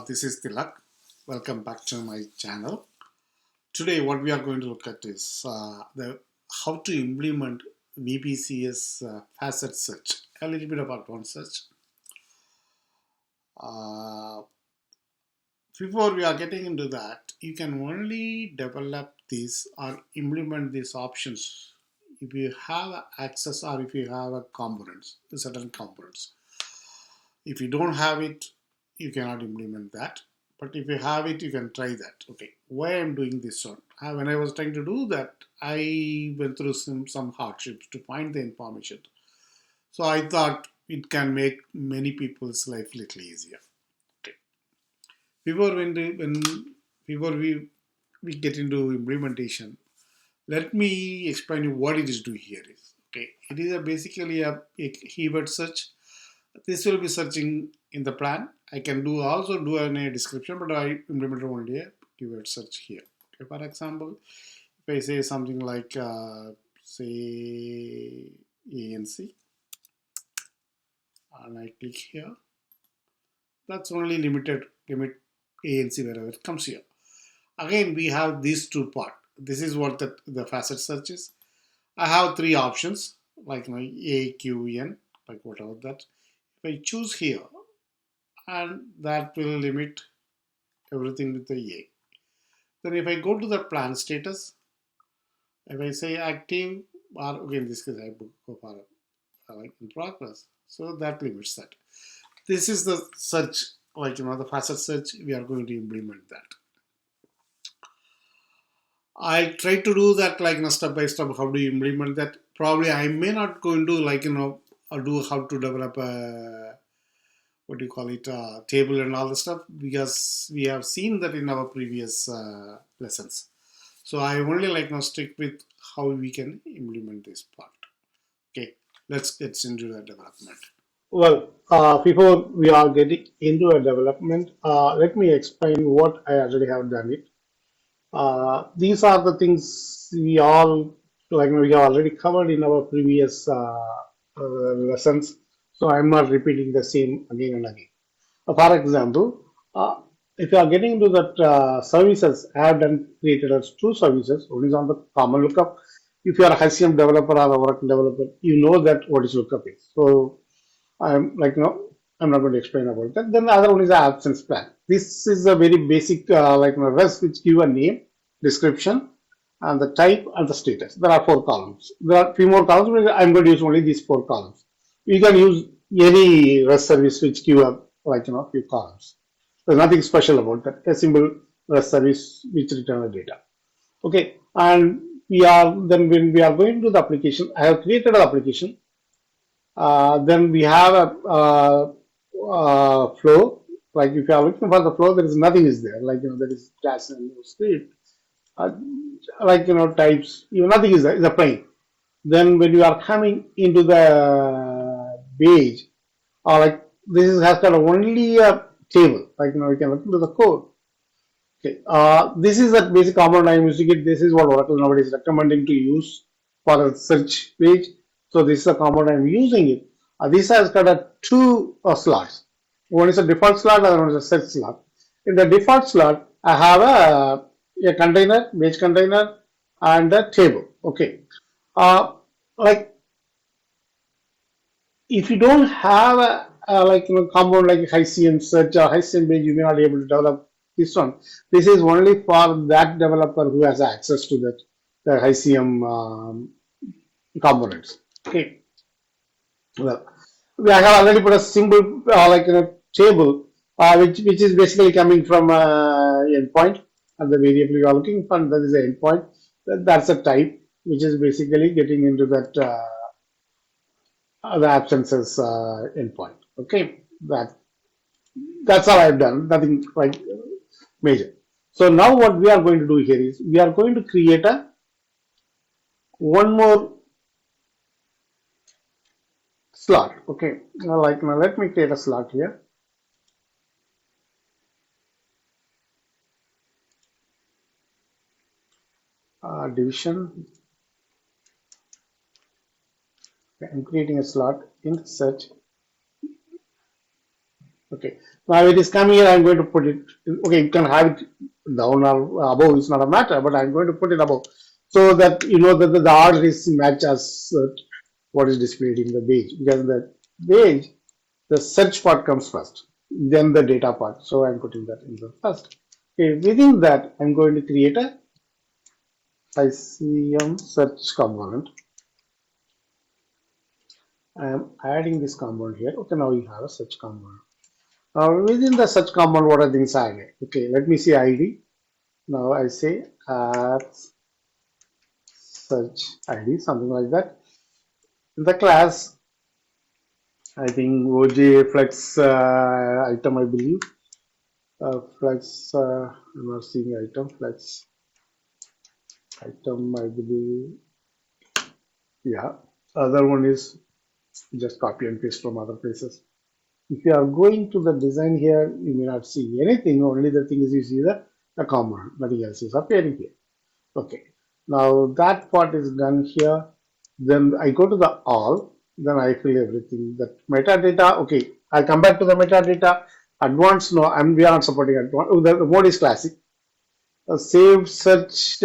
This is Tilak. Welcome back to my channel. Today, what we are going to look at is the how to implement VBCS facet search. A little bit about one search. Uh, Before we are getting into that, you can only develop these or implement these options if you have access or if you have a components, certain components. If you don't have it, you cannot implement that. But if you have it, you can try that. Okay, why I'm doing this one? When I was trying to do that, I went through some hardships to find the information. So I thought it can make many people's life little easier. Okay. Before before we get into implementation, let me explain you what it is do here is. Okay, it is basically a keyword search. This will be searching in the plan. I can also do a description, but I implemented only a keyword search here. Okay, for example, if I say something like say ANC and I click here, that's only limit ANC wherever it comes here. Again, we have these two part. This is what the facet search is. I have three options like my A, Q, N, like whatever that. If I choose here, and that will limit everything with the A. Then if I go to the plan status, if I say active, or again this case I go for like in progress, so that limits that. This is the search, like the facet search. We are going to implement that. I try to do that like step by step. How do you implement that? Probably I may not go into like do how to develop a what do you call it table and all the stuff, because we have seen that in our previous lessons. So I only like now stick with how we can implement this part. Okay, let's get into the development. Before we are getting into a development, let me explain what I already have done it. These are the things we have already covered in our previous lessons, so I'm not repeating the same again and again. For example, if you are getting into that services, I have done created as two services. One is on the common lookup. If you are a HCM developer or a Oracle developer, you know that what is lookup is. So I'm not going to explain about that. Then the other one is the absence plan. This is a very basic REST which give a name, description, and the type and the status. There are four columns. There are few more columns, but I'm going to use only these four columns. You can use any REST service which give a few columns. There's nothing special about that. A simple REST service which return the data. Okay, and when we are going to the application, I have created an application. Then we have a flow. Like if you are looking for the flow, there is nothing is there. There is class and script. Uh, types. Nothing is there. It's a plain. Then when you are coming into the page, this has got only a table. We can look into the code. Okay. This is the basic component I'm using it. This is what Oracle nowadays is recommending to use for a search page. So this is the component I'm using it. This has got two slots. One is a default slot, other one is a search slot. In the default slot, I have a container, page container, and a table. Okay. Like if you don't have a compound like HCM search or HCM page, you may not be able to develop this one. This is only for that developer who has access to the HCM components. Okay. Well, I have already put a simple table which is basically coming from endpoint, and the variable you are looking for, that is the endpoint. That's a type which is basically getting into that the absences endpoint. Okay, that's all I've done. Nothing like major. So now what we are going to do here is we are going to create one more slot. Okay, now let me create a slot here. Division. Okay, I'm creating a slot in search. Okay. Now it is coming here. I'm going to put it. Okay, you can have it down or above. It's not a matter, but I'm going to put it above so that you know that the order is match as what is displayed in the page. Because the page, the search part comes first, then the data part. So I'm putting that in the first. Okay. Within that, I'm going to create a HCM search component. I am adding this component here. Okay. Now you have a search component. Within the search component, what are things I get? Okay, let me see ID. Now I say search ID, something like that. In the class, I think OJ flex item, I believe. Flex, I'm not seeing item, flex item, I believe. Yeah. Other one is just copy and paste from other places. If you are going to the design here, you may not see anything. Only the thing is you see the component. Nothing else is appearing here. Okay, now that part is done here. Then I go to the all, then I fill everything. That metadata, okay, I come back to the metadata. Advanced, no, we are not supporting advanced. Oh, the mode is classic. Save search,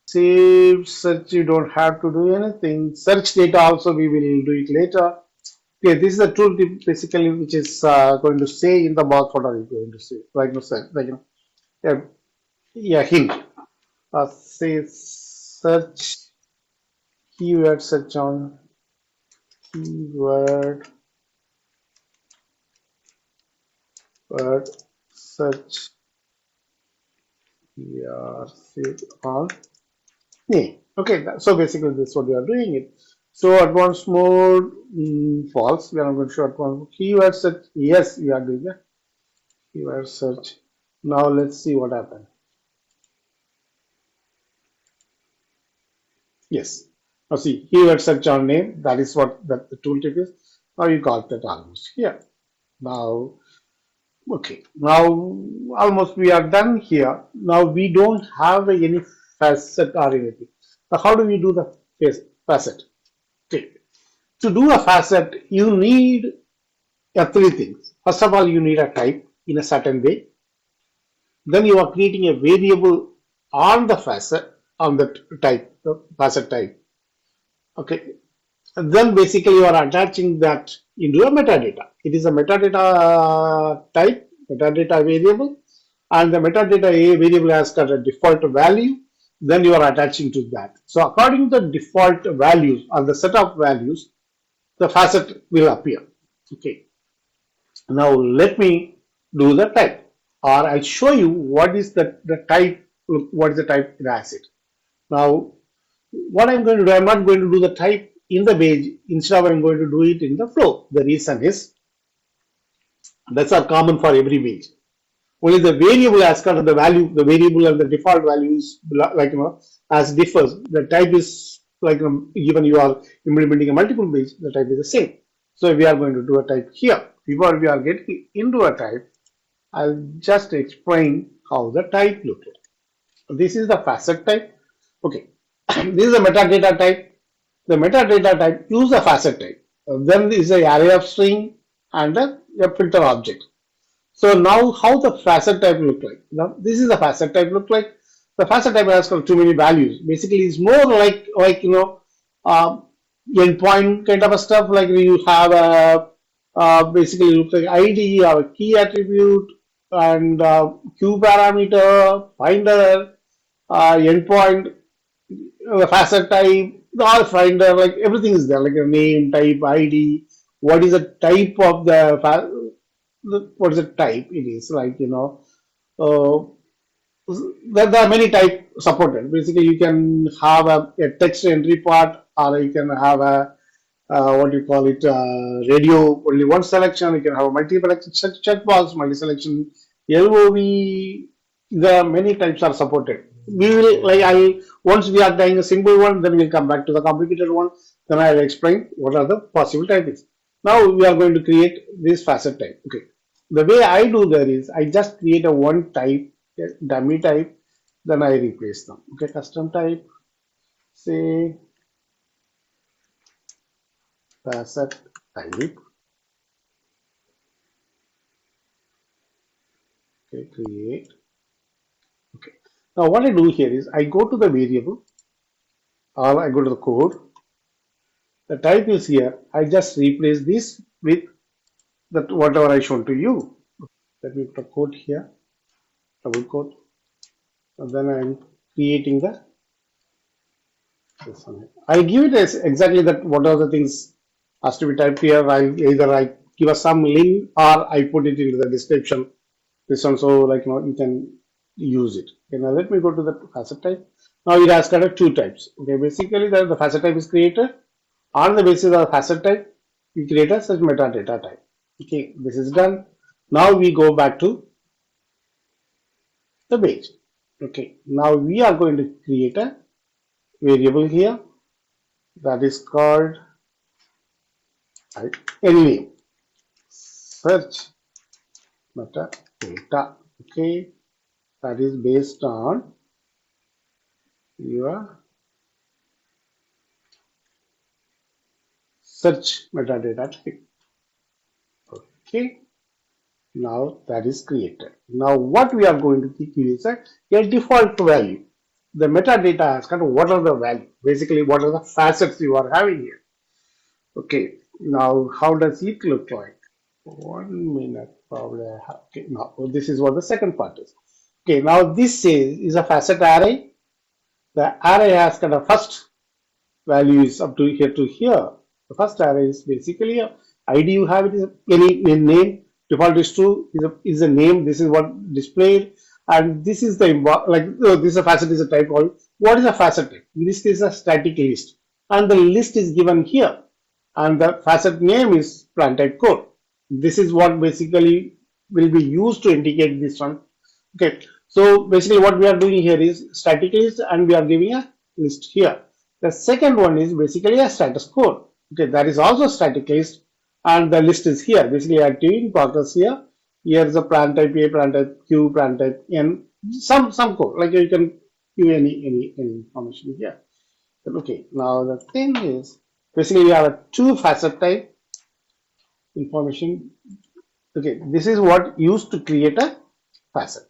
save search, you don't have to do anything. Search data also, we will do it later. Okay, this is the tool basically which is going to say in the box what are you going to say. Yeah, yeah, hint. Say search keyword search on keyword word search here sit on name. Okay, so basically this is what we are doing it. So advanced mode false. We are not going to show advanced keyword search. Yes, we are doing the keyword search. Now let's see what happened. Yes. Now see keyword search on name. That is what the tooltip is. Now you got that almost here. Now okay, now almost we are done here. Now we don't have any facet or anything. Now how do we do the facet? Okay, to do a facet, you need three things. First of all, you need a type in a certain way. Then you are creating a variable on the facet on the type, the facet type. Okay, and then basically you are attaching that into a metadata. It is a metadata type, metadata variable, and the metadata a variable has got a default value. Then you are attaching to that. So according to the default values or the set of values, the facet will appear. Okay. Now let me do the type, or I'll show you what is the type. What is the type it has it. Now what I'm going to do, I'm not going to do the type in the page. Instead of I'm going to do it in the flow. The reason is that's are common for every page. Only the variable as kind of the value, the variable and the default values like as differs. The type is like given you are implementing a multiple page, the type is the same. So we are going to do a type here. Before we are getting into a type, I'll just explain how the type looks like. This is the facet type. Okay, this is the metadata type. The metadata type use a facet type. Then is the array of string and a filter object. So now how the facet type look like? Now this is the facet type look like. The facet type has got too many values. Basically, it's more like uh, endpoint kind of a stuff. Like you have a basically looks like ID or a key attribute and Q parameter, finder, endpoint, facet type, all finder, like everything is there, like a name, type, ID. What is the type of what is the type? It is like uh, there are many type supported. Basically, you can have a text entry part, or you can have a what do you call it, radio only one selection. You can have a multiple checkbox, multi-selection, LOV. There are many types are supported. We will like I once we are trying a simple one, then we'll come back to the complicated one. Then I'll explain what are the possible types. Now we are going to create this facet type. Okay, the way I do there is I just create a one type, a dummy type, then I replace them. Okay, custom type, say facet type. Okay, create. Okay. Now what I do here is I go to the variable or I go to the code. The type is here. I just replace this with that whatever I shown to you. Let me put a quote here, double quote, and then I'm creating the this one. I give it as exactly that what are the things has to be typed here. I give us some link or I put it into the description. This one, so like you can use it. Okay, now let me go to the facet type. Now it has got two types. Okay, basically the facet type is created on the basis of the facet type. We create a such metadata type. Okay, this is done. Now we go back to the page. Okay, now we are going to create a variable here that is called any name search metadata. Okay, that is based on your search metadata type. Okay, now that is created. Now what we are going to keep is a default value. The metadata has got what are the value, basically what are the facets you are having here. Okay, now how does it look like? 1 minute probably I have. Okay, now this is what the second part is. Okay, now this is a facet array. The array has got a first value is up to here to here. The first array is basically a ID you have it is any name. Default is true is a name. This is what displayed, and this is the like this is a facet is a type called what is a facet type? In this case, a static list, and the list is given here, and the facet name is plan type code. This is what basically will be used to indicate this one. Okay, so basically what we are doing here is static list, and we are giving a list here. The second one is basically a status code. Okay, that is also static list, and the list is here. Basically, I am doing progress here. Here is a plan type A, plan type Q, plan type N. Some code like you can give any information here. Okay, now the thing is basically we have a two facet type information. Okay, this is what used to create a facet.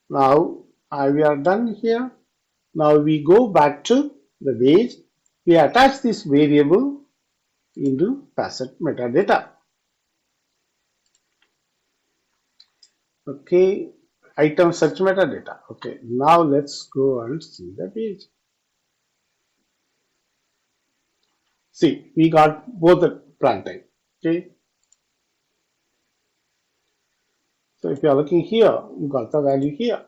Now we are done here. Now we go back to the page. We attach this variable into facet metadata. Okay, item search metadata. Okay, now let's go and see the page. See, we got both the plan type. Okay, so if you are looking here, you got the value here.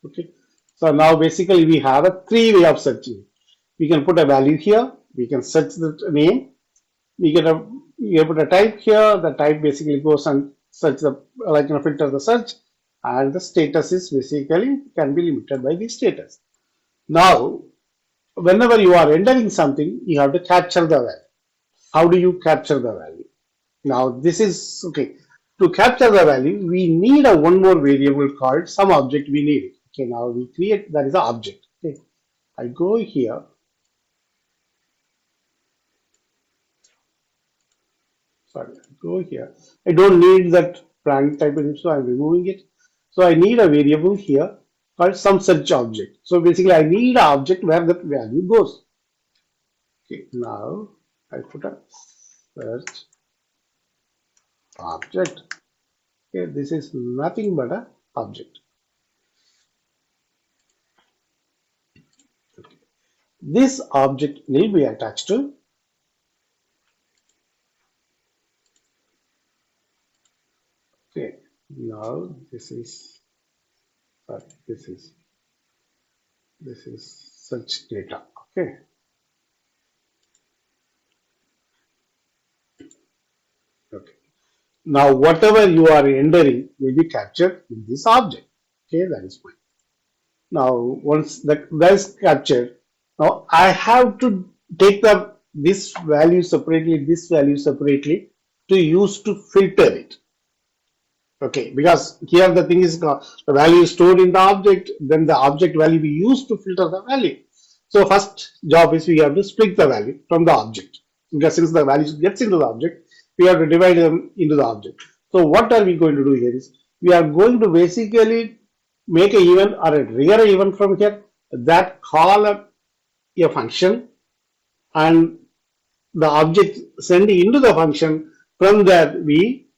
Okay, so now basically we have a three way of searching. We can put a value here. We can search the name. We can you put a type here. The type basically goes and search the filter the search, and the status is basically can be limited by the status. Now, whenever you are entering something, you have to capture the value. How do you capture the value? Now, this is okay. To capture the value, we need a one more variable called some object. We need it. Okay, now we create that is the object. Okay, I go here. Sorry, go here. I don't need that plan type, so I'm removing it. So I need a variable here called some search object. So basically, I need an object where the value goes. Okay, now I put a search object. Okay, this is nothing but a object. Okay. This object will be attached to okay. Now this is sorry, this is search data. Okay. Okay. Now whatever you are entering will be captured in this object. Okay, that is fine. Now once that is captured, now I have to take the this value separately to use to filter it. Okay, because here the thing is the value is stored in the object, then the object value we use to filter the value. So first job is we have to split the value from the object. Because since the value gets into the object, we have to divide them into the object. So what are we going to do here is we are going to basically make a event or a trigger event from here that call a function and the object sending into the function. From that we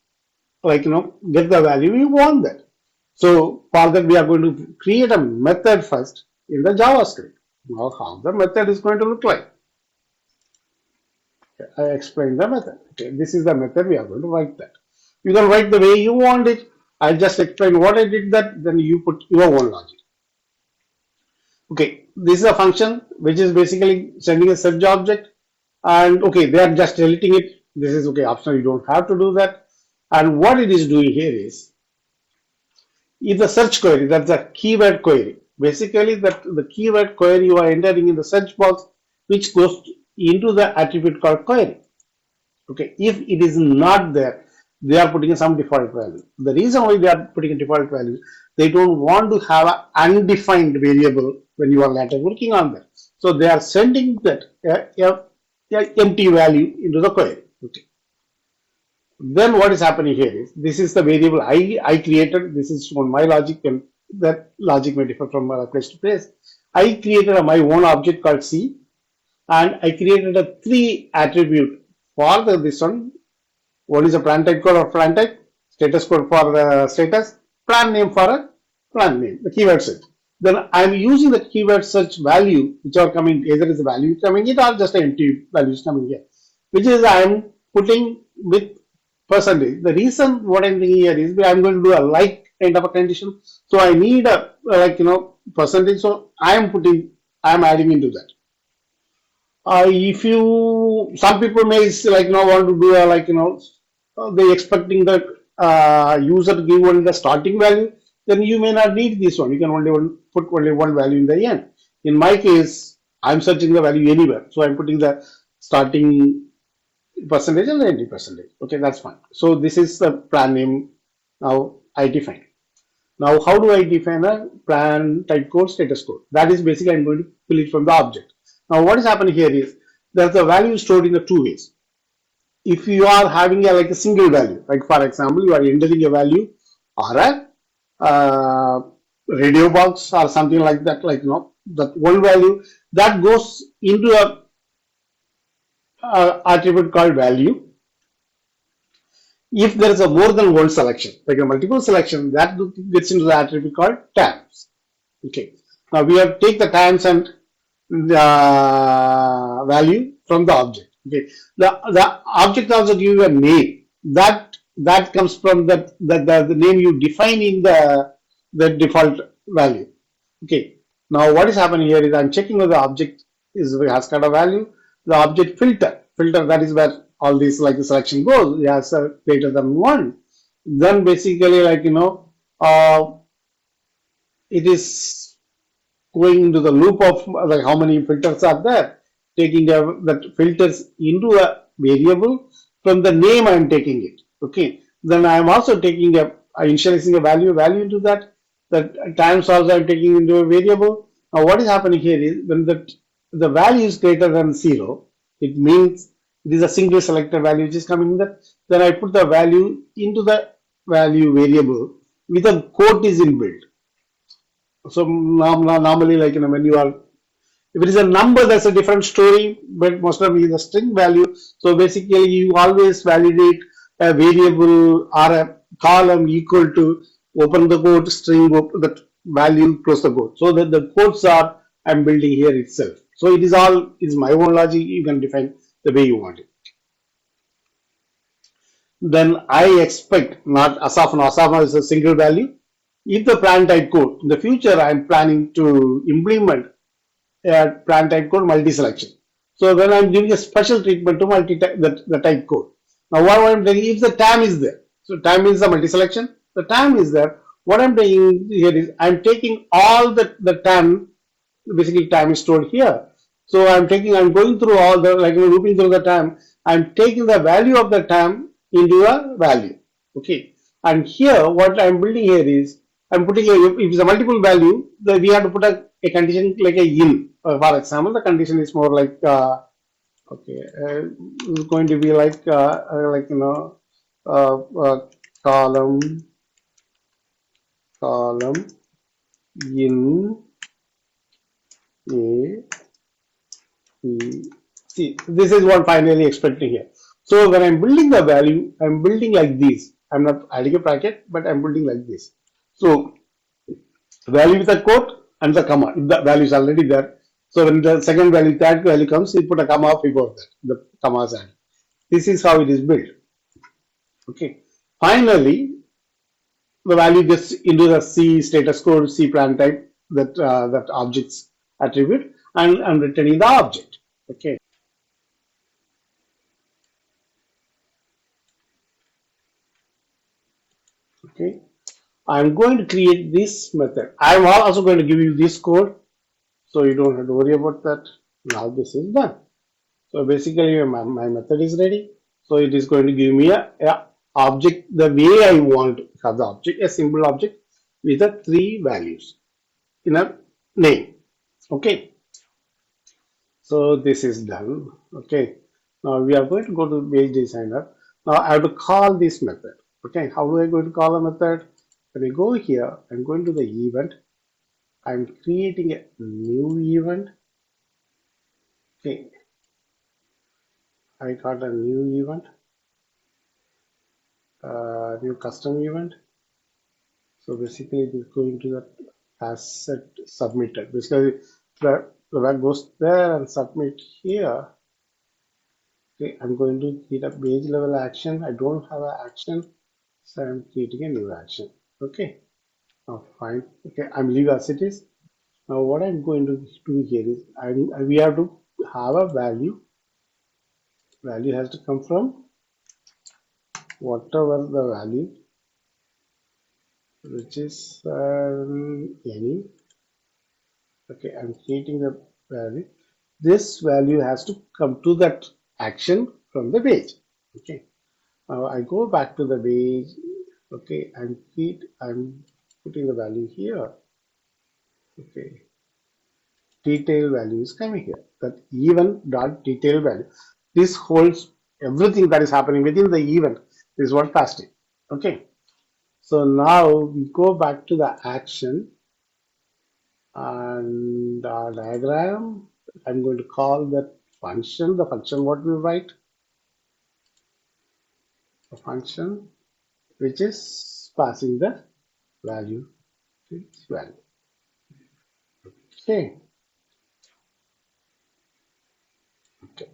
get the value we want that. So for that we are going to create a method first in the JavaScript. Now how the method is going to look like. I explained the method. Okay, this is the method we are going to write that. You can write the way you want it. I just explain what I did that, then you put your own logic. Okay, this is a function which is basically sending a search object, and okay, they are just deleting it. This is okay, optional, you don't have to do that. And what it is doing here is the search query, that's a keyword query. Basically, that the keyword query you are entering in the search box, which goes into the attribute called query. Okay, if it is not there, they are putting some default value. The reason why they are putting a default value, they don't want to have an undefined variable when you are later working on that. So they are sending that empty value into the query. Okay. Then what is happening here is this is the variable I created. This is on my logic, and that logic may differ from place to place. I created my own object called C, and I created a 3 attribute for this one. What is a plan type code or plan type? Status code for the status, plan name for a plan name, the keyword search. Then I'm using the keyword search value, which are coming, either is the value coming in or just empty values coming here, which is I'm putting with percentage. The reason what I'm thinking here is I'm going to do a like kind of a condition. So I need a percentage. So I'm adding into that. If you, some people may want to do they expecting the user to give only the starting value, then you may not need this one. You can put only one value in the end. In my case, I'm searching the value anywhere, so I'm putting the starting percentage and the ending percentage. Okay, that's fine. So this is the plan name. Now I define. Now how do I define a plan type code status code? That is basically I'm going to pull it from the object. Now what is happening here is there's a value stored in the two ways. If you are having a single value, like for example, you are entering a value or a radio box or something like that, that one value that goes into a attribute called value. If there is a more than one selection, like a multiple selection, that gets into the attribute called tabs. Okay. Now we have take the times and the value from the object. Okay. The object also give you a name. That comes from the name you define in the default value. Okay. Now what is happening here is I'm checking whether the object has got a value. The object filter, that is where all these the selection goes. It has a greater than one. Then basically it is going into the loop of how many filters are there, taking that filters into a variable. From the name I am taking it. Okay. Then I am also taking initializing a value into that. That times also I am taking into a variable. Now what is happening here is when the value is greater than 0, it means it is a single selected value which is coming in that. Then I put the value into the value variable with a quote is inbuilt. So normally when you are, if it is a number, that's a different story, but most of it is a string value. So basically you always validate a variable or a column equal to open the quote string that value close the quote. So that the quotes are I'm building here itself. So it is my own logic. You can define the way you want it. Then I expect not as of now is a single value. If the plan type code in the future I am planning to implement a plan type code multi-selection. So then I'm giving a special treatment to the type code. Now what I'm doing, if the time is there, so time means the multi-selection, the time is there. What I'm doing here is I'm taking all the time, basically time is stored here. So I'm going through all the looping through the time. I'm taking the value of the time into a value. Okay. And here what I'm building here is I'm putting if it's a multiple value, we have to put a condition like a in. For example, the condition is more like it's going to be column, column in A, B, C. This is what finally expecting here. So when I'm building the value, I'm building like this. I'm not adding a bracket, but I'm building like this. So value with a quote and the comma. If the value is already there. So when the second value, third value comes, you put a comma before that. The comma is added. This is how it is built. Okay. Finally, the value gets into the C status code, C plan type that objects attribute, and I'm returning the object. Okay. Okay. I'm going to create this method. I'm also going to give you this code, so you don't have to worry about that. Now this is done. So basically, my method is ready. So it is going to give me a object the way I want to have the object, a simple object with the three values in a name. Okay. So this is done. Okay. Now we are going to go to page designer. Now I have to call this method. Okay. How do I going to call a method? When I go here, I'm going to the event. I'm creating a new event. Okay. I got a new event, new custom event. So basically it is going to the facet submitted. Basically the web goes there and submit here. Okay, I'm going to create a page level action. I don't have an action, so I'm creating a new action. Okay, now fine. Okay, I'm leave as it is. Now what I'm going to do here is we have to have a value. Value has to come from whatever the value, which is any. Okay, I'm creating the value. This value has to come to that action from the page. Okay, now I go back to the page. Okay, I'm putting the value here. Okay, detail value is coming here. That event dot detail value. This holds everything that is happening within the event. This is what fasting. Okay, so now we go back to the action and our diagram. I'm going to call that function. The function what we write, a function which is passing the value to its value. Okay. Okay.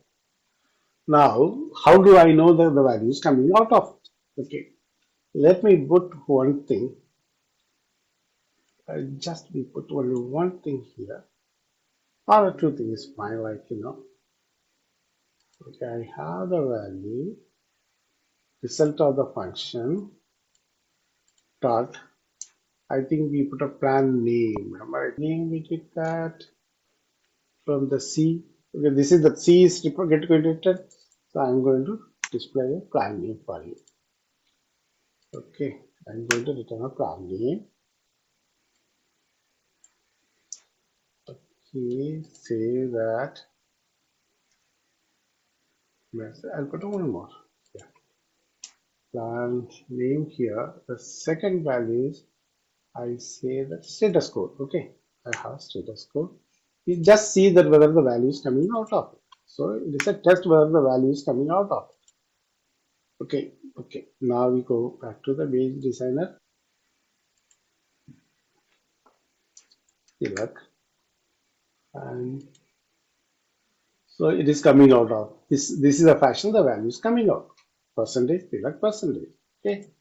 Now, how do I know that the value is coming out of it? Okay. Let me put one thing. Just we put only one thing here. Or two things is fine, like. Okay, I have the value, result of the function, dot. I think we put a plan name. Remember, name we did that from the C. Okay, this is the C is get created. So I'm going to display a plan name for you. Okay, I'm going to return a plan name. Okay, say that. I'll put one more. Yeah. Plan name here. The second value is I say that status code. Okay, I have status code. You just see that whether the value is coming out of it. So it is a test whether the value is coming out of it. Okay, okay. Now we go back to the page designer. Select and so it is coming out of this. This is a fashion. The value is coming out. Percentage. Select percentage. Okay.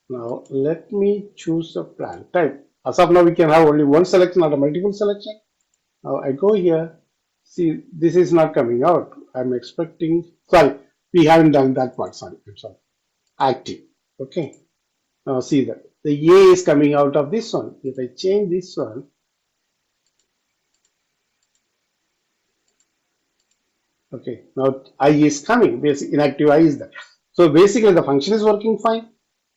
Now let me choose a plan type. As of now, we can have only one selection, not a multiple selection. Now I go here. See, this is not coming out. I'm expecting. Sorry, we haven't done that part. Sorry, I'm sorry. Active. Okay. Now see that the A is coming out of this one. If I change this one, okay. Now I is coming. Basically, inactive I is there. So basically, the function is working fine.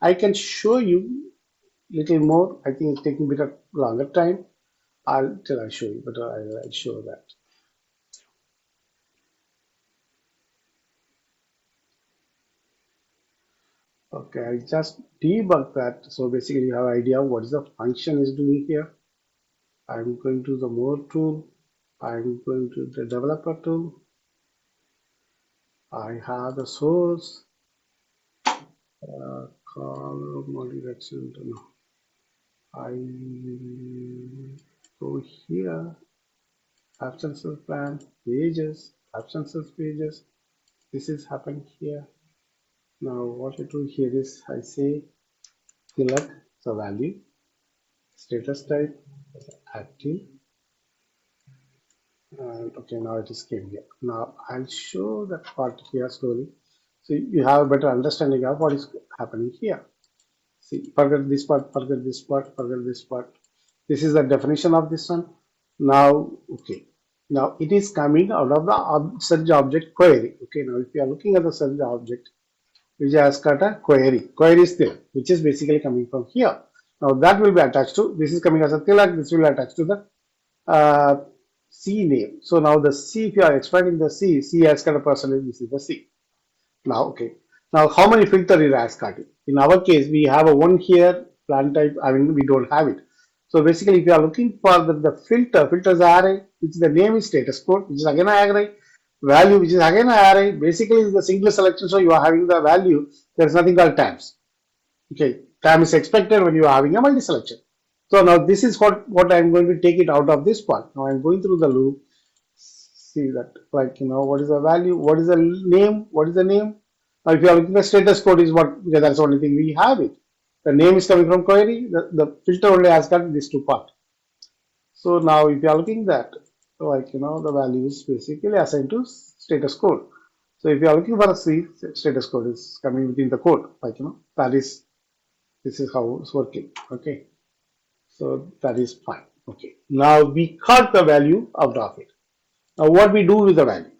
I can show you little more. I think it's taking a bit of longer time. I'll show you, but I'll show that. Okay, I just debug that. So basically you have idea what is the function is doing here. I'm going to the more tool. I'm going to the developer tool. I have the source, call modification. No, I go here, absences plan, pages, absences pages. This is happening here. Now what I do here is I say select the value, status type, active, and okay, now it is came here. Now I'll show that part here slowly. So you have a better understanding of what is happening here. See, forget this part, forget this part, forget this part. This is the definition of this one. Now, okay. Now it is coming out of the search object query. Okay, now if you are looking at the search object, which has got a query. Query is there, which is basically coming from here. Now that will be attached to, this is coming as a tilak, this will attach to the uh, C name. So now the C, if you are expanding the C has got a percentage, this is the C. Now, okay. Now, how many filter is ASCII? In our case, we have a one here, plan type, I mean, we don't have it. So basically, if you are looking for the filter, filters array, which the name is status code, which is again an array, value, which is again an array, basically is the single selection, so you are having the value, there is nothing called tabs. Okay, tab is expected when you are having a multi-selection. So now this is what I'm going to take it out of this part. Now I'm going through the loop, see that like what is the value, what is the name, what is the name. Now if you are looking at status code is what, because that's the only thing we have it. The name is coming from query, the filter only has got these two part. So now if you are looking that like the value is basically assigned to status code. So if you are looking for a C, status code is coming within the code, like that is, this is how it's working. Okay, so that is fine. Okay, now we cut the value out of it. Now what we do with the value?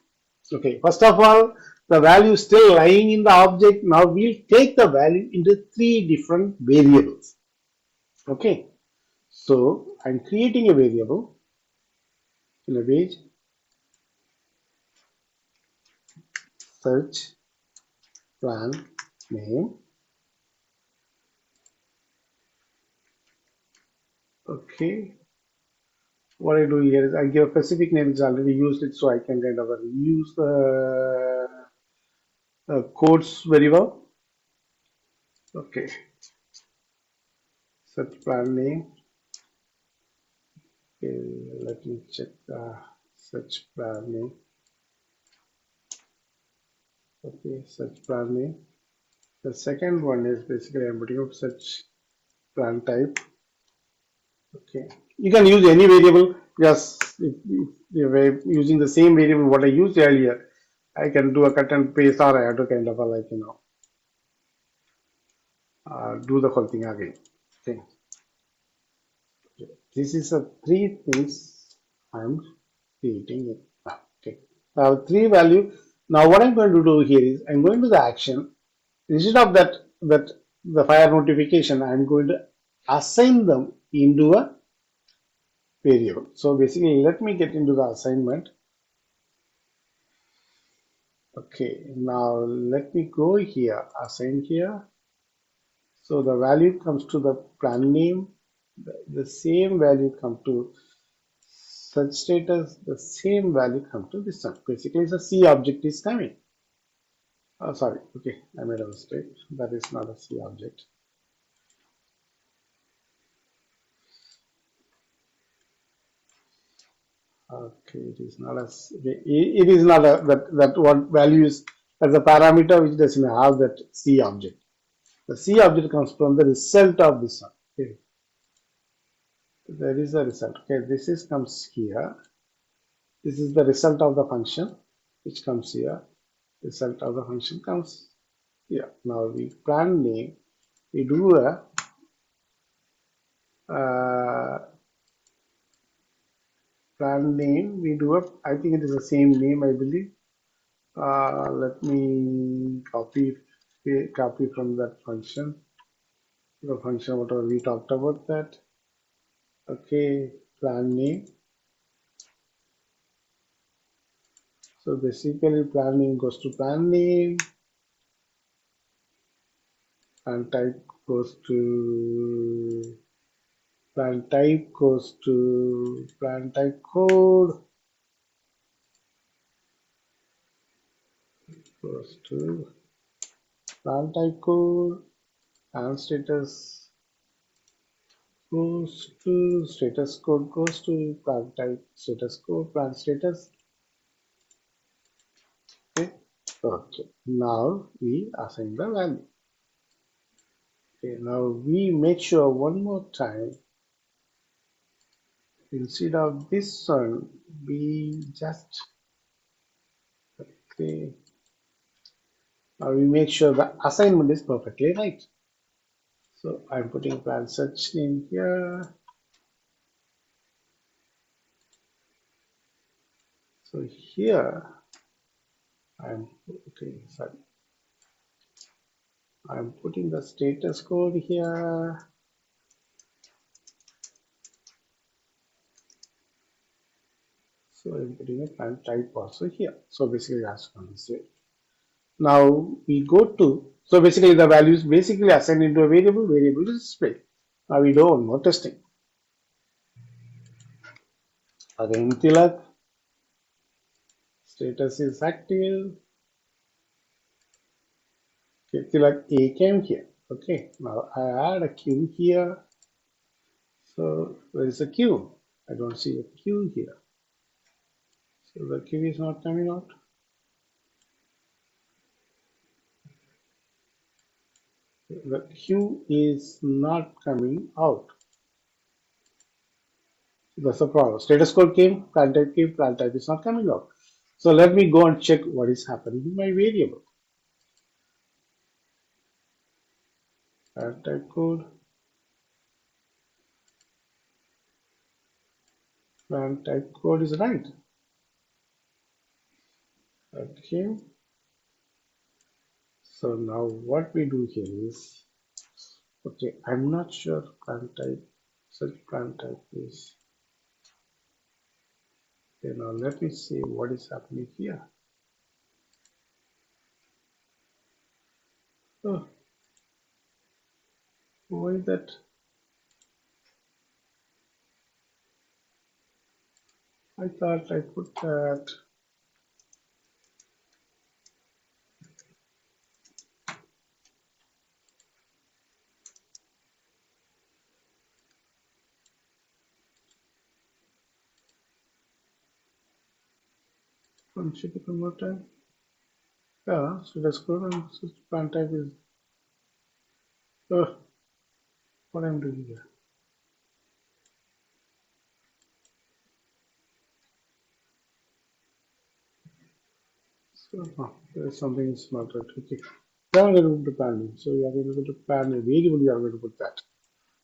Okay, first of all, the value is still lying in the object. Now we'll take the value into three different variables. Okay, so I'm creating a variable in a page search plan name. Okay, what I do here is I give a specific name. It's already used it, so I can kind of use the codes very well. Okay, search plan name. Okay, let me check the search plan name. Okay, search plan name. The second one is basically I'm putting up search plan type. Okay, you can use any variable. Just if you're using the same variable what I used earlier, I can do a cut and paste, or I have to kind of like do the whole thing again. Okay, this is the three things I'm creating it. Okay, now three value. Now what I'm going to do here is I'm going to the action. Instead of that the fire notification, I'm going to assign them into a variable. So basically, let me get into the assignment. Okay, now let me go here, assign here. So the value comes to the plan name, the same value come to search status, the same value come to this one. Basically, the C object is coming. Oh, sorry, okay, I made a mistake. That is not a C object. Okay, it is not a, it is not a, that what values as a parameter which doesn't have that C object. The C object comes from the result of this one. Okay, there is a result. Okay, this is comes here. This is the result of the function which comes here. Result of the function comes here. Now we plan name. We do a plan name. We do a. I think it is the same name. I believe. Let me copy from that function. The function whatever we talked about that. Okay, plan name. So basically plan name goes to plan name. Plan type goes to plan type code goes to plan type code and status code goes to plan type status code plan status. Okay. Okay. Now we assign the value. Okay. Now we make sure one more time instead of this one we just okay. Now we make sure the assignment is perfectly right. So I'm putting plan search in here. So here I'm okay. Sorry, I'm putting the status code here. So I'm putting a plan type also here. So basically that's going to say. Now we go to, so basically the values basically assigned into a variable is displayed. Now we do one more testing. Again, Tilak, status is active. Okay, Tilak A came here. Okay, now I add a queue here. So where is the queue? I don't see a queue here. So the queue is not coming out. The queue is not coming out. That's the problem. Status code came, plan type is not coming out. So let me go and check what is happening in my variable. Plan type code, plan type code is right. Okay. So now what we do here is, okay, I'm not sure plan type, such plan type is. Okay, now let me see what is happening here. Oh, why that? I thought I put that. Let me check it one more time. Yeah, status code and such plan type is. Oh, what I'm doing here. So, there is something is not right. Okay. Now I'm going to plan name. So you are going to plan a variable, you are going to put that.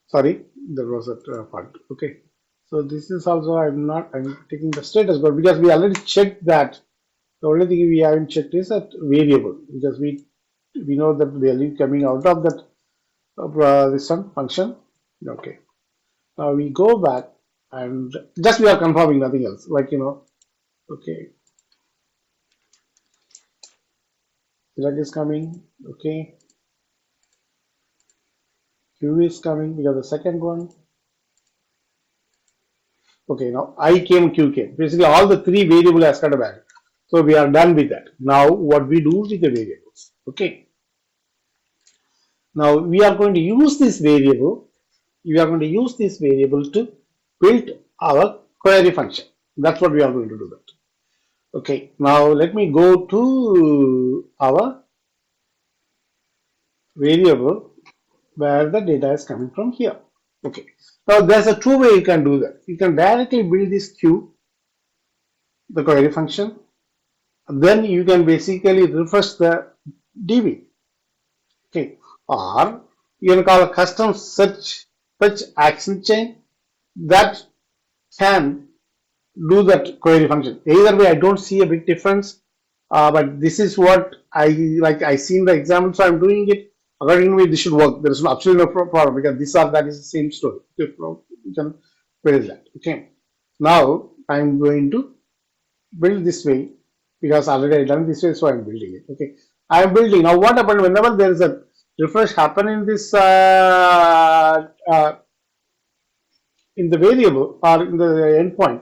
Sorry, there was a part. Okay. So this is also I'm taking the status code because we already checked that. The only thing we haven't checked is that variable because we know that value coming out of that this one function. Okay. Now we go back and just we are confirming nothing else. Like okay, select is coming. Okay, Q is coming because the second one. Okay, now I came, Q came. Basically, all the three variable has got a value. So we are done with that. Now, what we do with the variables? Okay. Now we are going to use this variable. We are going to use this variable to build our query function. That's what we are going to do that. Okay. Now let me go to our variable where the data is coming from here. Okay. Now there's a two way you can do that. You can directly build this queue, the query function. Then you can basically refresh the DB. Okay. Or you can call a custom search action chain that can do that query function. Either way, I don't see a big difference. But this is what I like. I seen the example, so I'm doing it. According to me, this should work. There is absolutely no problem because that is the same story. You can build that. Okay. Now I'm going to build this way because already I done this way, so I'm building it. Okay. I'm building now. What happened whenever there is a refresh happen in this in the variable or in the endpoint,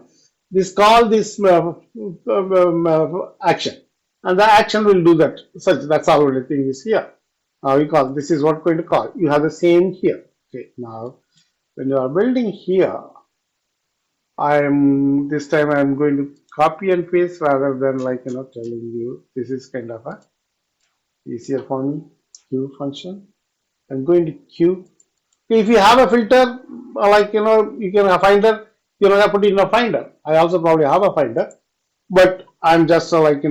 this call this action, and the action will do that. Such that's all the thing is here. We call this is what going to call. You have the same here. Okay, now when you are building here, I'm this time I'm going to copy and paste rather than like telling you this is kind of a easier for me. Q function. I'm going to Q. If you have a filter, like you can have finder, you know, put in a finder. I also probably have a finder, but I'm just like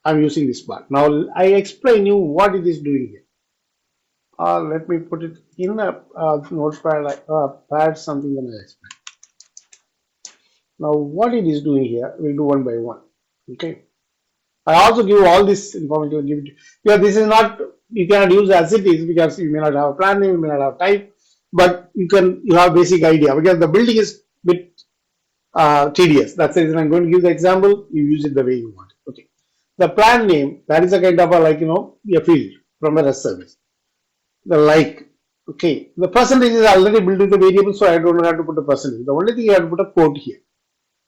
I'm using this part. Now I explain you what it is doing here. Let me put it in a notepad, like pad something, then I explain. Now what it is doing here, we'll do one by one. Okay. I also give all this information. Give it. Yeah, this is not, you cannot use as it is because you may not have a plan name, you may not have type, but you have basic idea because the building is bit tedious. That's the reason I'm going to give the example. You use it the way you want. Okay. The plan name, that is a kind of a like a field from a REST service. The like, okay. The percentage is already built with the variable, so I don't have to put a percentage. The only thing you have to put a quote here,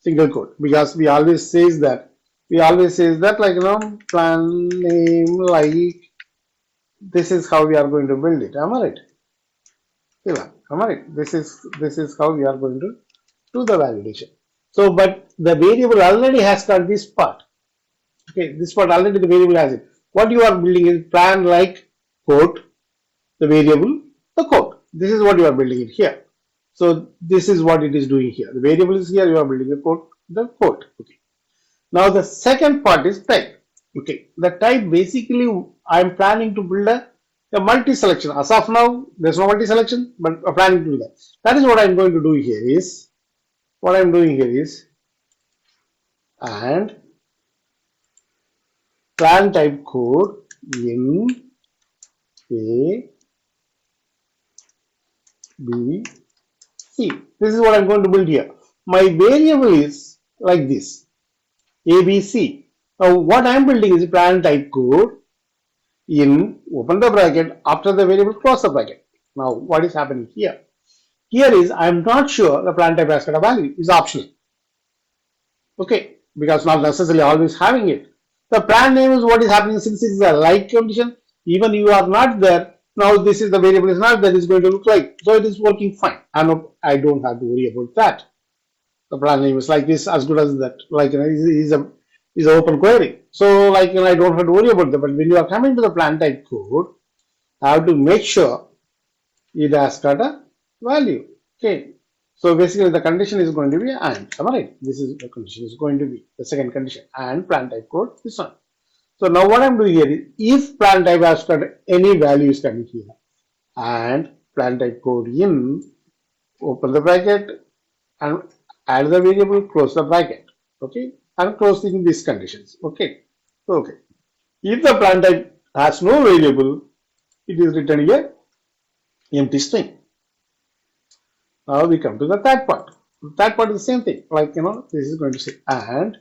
single quote, because we always says that like plan name like this is how we are going to build it. Am I right? Yeah, am I right? This is how we are going to do the validation. So, but the variable already has got this part. Okay, this part already the variable has it. What you are building is plan like quote the variable the code. This is what you are building it here. So this is what it is doing here. The variable is here. You are building the code. Okay. Now the second part is type. Okay, the type basically I am planning to build a multi-selection. As of now, there's no multi-selection, but I'm planning to do that. That is what I'm going to do here is and plan type code in A, B, C. This is what I'm going to build here. My variable is like this, A, B, C. Now what I'm building is plan type code in open the bracket, after the variable close the bracket. Now what is happening here? Here is I'm not sure the plan type has got a value, is optional. Okay, because not necessarily always having it. The plan name is what is happening since it is a like condition. Even you are not there. Now this is the variable is not there, is going to look like. So it is working fine. I don't have to worry about that. The plan name is like this, as good as that. Like is an open query. So like I don't have to worry about that. But when you are coming to the plan type code, I have to make sure it has got a value. Okay. So basically the condition is going to be and. Am I right? This is the condition is going to be the second condition and plan type code this one. So now what I'm doing here is if plan type has got any values coming here and plan type code in, open the bracket and add the variable, close the bracket. Okay. And closing these conditions. Okay. Okay. If the plan type has no variable, it is written here empty string. Now we come to the third part. The third part is the same thing. Like this is going to say and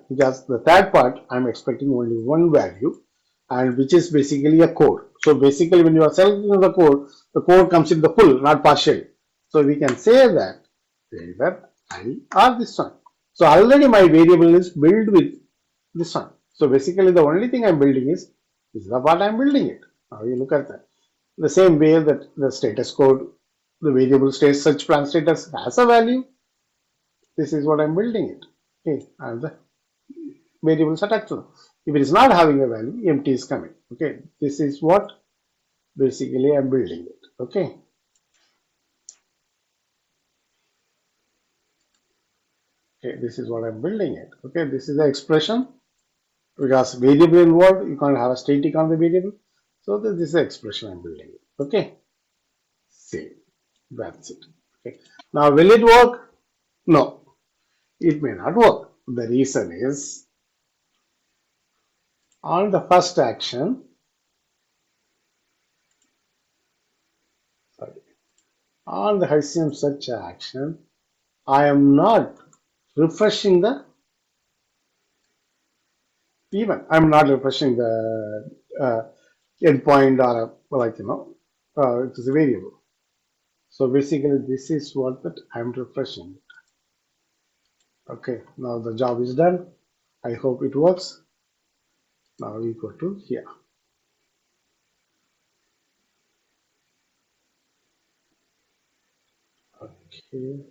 because the third part I'm expecting only one value and which is basically a code. So basically when you are selecting the code comes in the full, not partial. So we can say that I or this one. So already my variable is built with this one. So basically the only thing I'm building is this is the part I'm building it. Now you look at that. The same way that the status code, the variable states search plan status has a value. This is what I'm building it. Okay, and the variable is attached to them. If it is not having a value, empty is coming. Okay, this is what basically I'm building it. Okay. Okay, this is what I'm building it. Okay, this is the expression because variable involved, you can't have a static on the variable. So this is the expression I'm building it. Okay, save. That's it. Okay. Now will it work? No, it may not work. The reason is on the first action, sorry, on the HCM search action, I am not refreshing the even. I'm not refreshing the endpoint or like it is a variable. So basically, this is what that I'm refreshing. Okay, now the job is done. I hope it works. Now we go to here. Okay,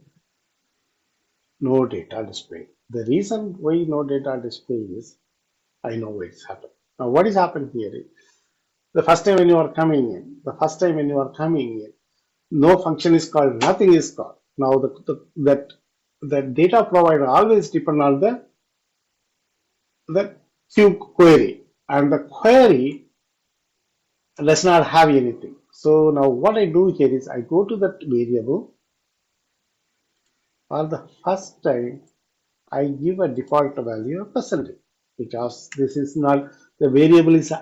no data display. The reason why no data display is I know why it's happened. Now, what is happened here is the first time when you are coming in, the first time when you are coming in, no function is called, nothing is called. Now, the data provider always depend on the queue query, and the query does not have anything. So now what I do here is I go to that variable. For the first time, I give a default value of percentage because this is not the variable is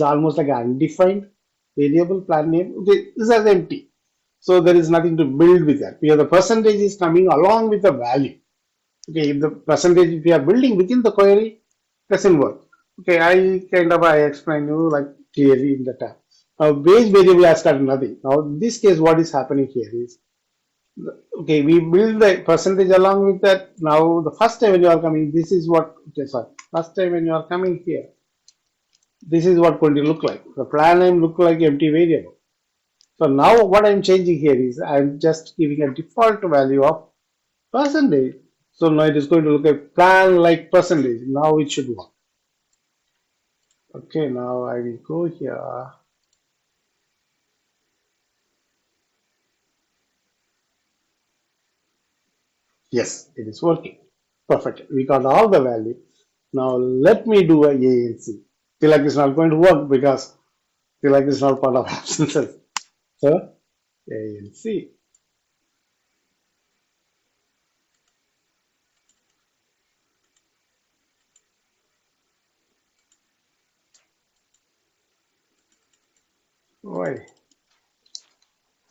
almost like an undefined variable plan name. This is empty. So there is nothing to build with that because the percentage is coming along with the value. Okay, if the percentage if you are building within the query doesn't work. Okay, I explain you like clearly in the tab. Now base variable has got nothing. Now in this case, what is happening here is okay, we build the percentage along with that. Now the first time when you are coming, this is what okay, sorry. First time when you are coming here, this is what going to look like. The plan name look like empty variable. So now what I'm changing here is I'm just giving a default value of percentage. So now it is going to look at plan like percentage. Now it should work. Okay, now I will go here. Yes, it is working. Perfect. We got all the value. Now let me do a ANC. Tilak is not going to work because Tilak is not part of absences. So ANC. Why?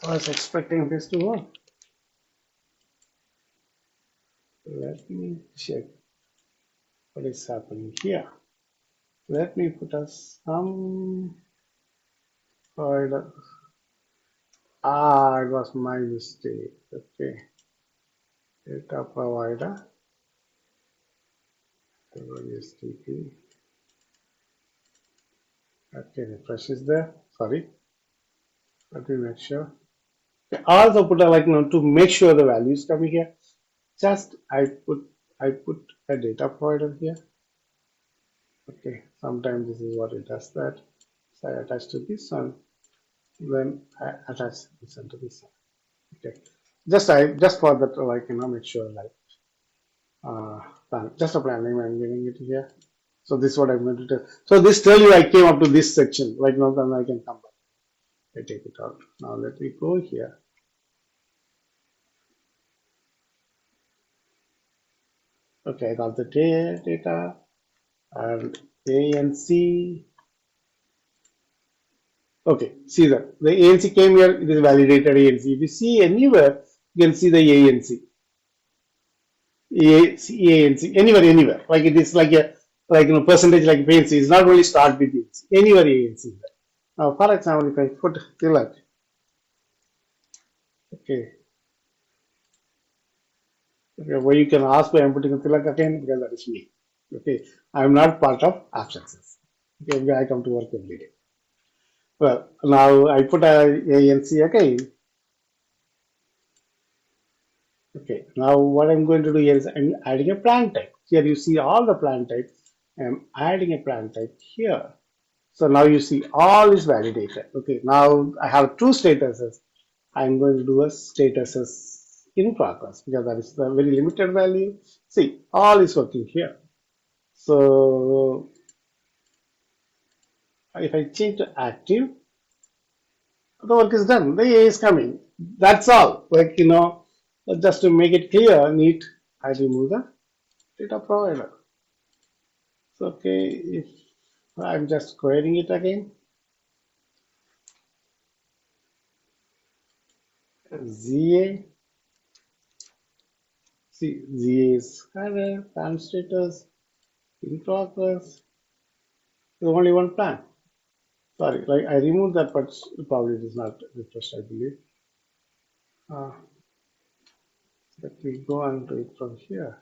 I was expecting this to work. Let me check what is happening here. Let me put us some order. Ah, it was my mistake. Okay. Data provider. STP. Okay, refresh is there. Sorry. Let me make sure. Okay. Also put a like to make sure the values coming here. Just I put a data provider here. Okay. Sometimes this is what it does that. So I attach to this one. Then I attach this one to this one. Okay. Just for that like make sure like just a plan name I'm giving it here. So this is what I'm going to tell. So this tell you I came up to this section. Like now then I can come back. I take it out. Now let me go here. Okay, I got the data and ANC. Okay, see that the ANC came here. It is validated ANC. If you see anywhere, you can see the ANC. ANC anywhere. Like it is like a percentage like ANC. It's not only start with ANC. Anywhere ANC. Now, for example, if I put tilak, okay, okay, well, you can ask why I'm putting a tilak again because that is me. Okay, I'm not part of absences. Okay, I come to work every day. Well, now I put a ANC again. Okay, now what I'm going to do here is I'm adding a plan type. Here you see all the plan types. I'm adding a plan type here. So now you see all is validated. Okay, now I have two statuses. I'm going to do a statuses in progress because that is the very limited value. See, all is working here. So if I change to active, the work is done. The A is coming. That's all. Like, just to make it clear, neat, I remove the data provider. So, okay, if I'm just querying it again, ZA See, GA is added, plan status, in progress. There's only one plan. Sorry, like I removed that, but probably it is not refreshed, I believe. Uh, Let me go and do it from here.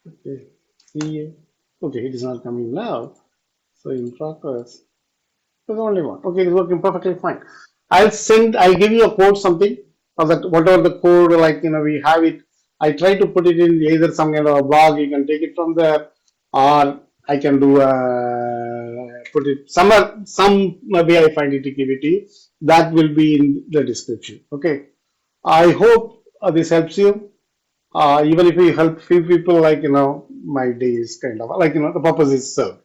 Okay, CA. Okay, it is not coming now. So in progress, there's only one. Okay, it's working perfectly fine. I'll give you a code something, or that whatever the code, like, we have it. I try to put it in either some kind of a blog, you can take it from there, or I can do put it somewhere, some maybe I find it to give it to you. That will be in the description. Okay. I hope this helps you. Even if we help few people, like, my day is kind of like, the purpose is served.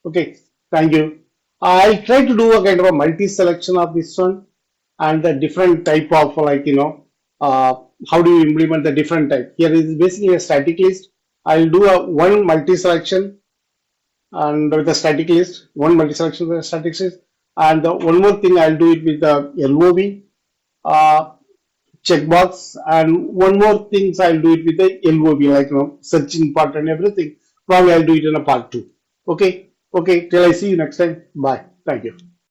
Okay, thank you. I try to do a kind of a multi-selection of this one and the different type of, like, how do you implement the different type. Here is basically a static list. I'll do a one multi-selection and with a static list, one multi-selection with a static list, and one more thing I'll do it with the LOB. Checkbox, and one more things I'll do it with the LOB, like, searching part and everything. Probably I'll do it in a part two. Okay, okay, till I see you next time. Bye. Thank you.